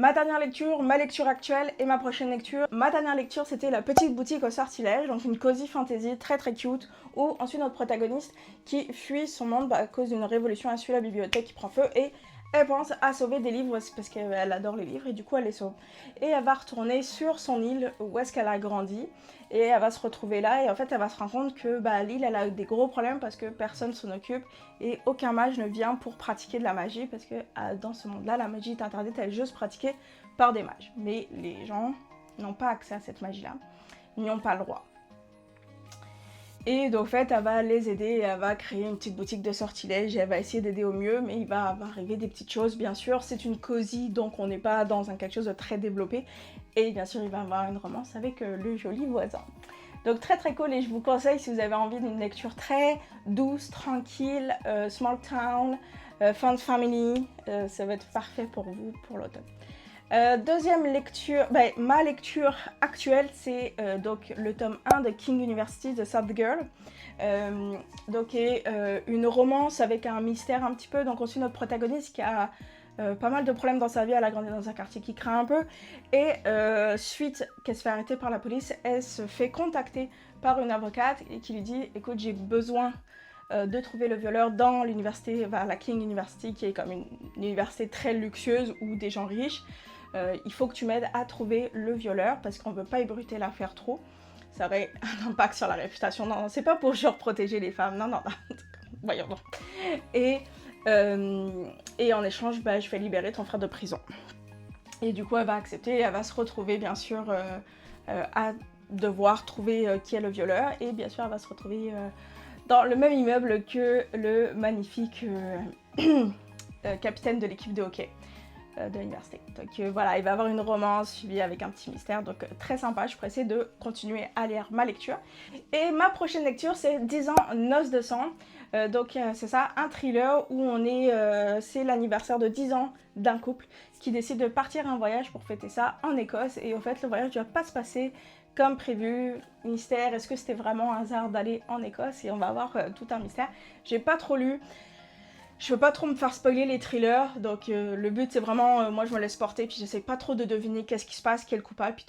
Ma dernière lecture, ma lecture actuelle et ma prochaine lecture. Ma dernière lecture, c'était La Petite Boutique au Sortilège, donc une cozy fantasy très très cute, où on suit notre protagoniste qui fuit son monde à cause d'une révolution, elle suit la bibliothèque qui prend feu et elle pense à sauver des livres parce qu'elle adore les livres et du coup elle les sauve. Et elle va retourner sur son île où est-ce qu'elle a grandi et elle va se retrouver là et en fait elle va se rendre compte que l'île elle a eu des gros problèmes parce que personne s'en occupe et aucun mage ne vient pour pratiquer de la magie parce que dans ce monde là la magie est interdite, elle est juste pratiquée par des mages. Mais les gens n'ont pas accès à cette magie là, ils n'y ont pas le droit. Et donc en fait, elle va les aider, elle va créer une petite boutique de sortilèges et elle va essayer d'aider au mieux, mais il va arriver des petites choses, bien sûr. C'est une cosy, donc on n'est pas dans quelque chose de très développé. Et bien sûr, il va y avoir une romance avec le joli voisin. Donc très très cool et je vous conseille si vous avez envie d'une lecture très douce, tranquille, small town, fun family, ça va être parfait pour vous pour l'automne. Deuxième lecture, ma lecture actuelle, c'est donc le tome 1 de King University, The Sad Girl. Donc une romance avec un mystère un petit peu. Donc on suit notre protagoniste qui a pas mal de problèmes dans sa vie, elle a grandi dans un quartier qui craint un peu. Et suite qu'elle se fait arrêter par la police, elle se fait contacter par une avocate et qui lui dit « Écoute, j'ai besoin de trouver le violeur dans l'université, la King University, qui est comme une université très luxueuse où des gens riches. Il faut que tu m'aides à trouver le violeur parce qu'on ne veut pas ébruiter l'affaire trop. Ça aurait un impact sur la réputation. Non, c'est pas pour genre protéger les femmes. Non, non, non. Voyons donc. Et en échange, je vais libérer ton frère de prison. Et du coup, elle va accepter et elle va se retrouver, bien sûr, à devoir trouver qui est le violeur. Et bien sûr, elle va se retrouver dans le même immeuble que le magnifique capitaine de l'équipe de hockey de l'université. Donc voilà, il va y avoir une romance suivie avec un petit mystère, donc très sympa. Je pourrais essayer de continuer à lire ma lecture. Et ma prochaine lecture, c'est 10 ans, noces de sang. Donc c'est ça, un thriller où on est, c'est l'anniversaire de 10 ans d'un couple qui décide de partir en voyage pour fêter ça en Écosse. Et en fait, le voyage ne va pas se passer comme prévu. Mystère, est-ce que c'était vraiment un hasard d'aller en Écosse? Et on va avoir tout un mystère. J'ai pas trop lu. Je veux pas trop me faire spoiler les thrillers, donc le but c'est vraiment, moi je me laisse porter, puis j'essaie pas trop de deviner qu'est-ce qui se passe, qui est le coupable, puis tout.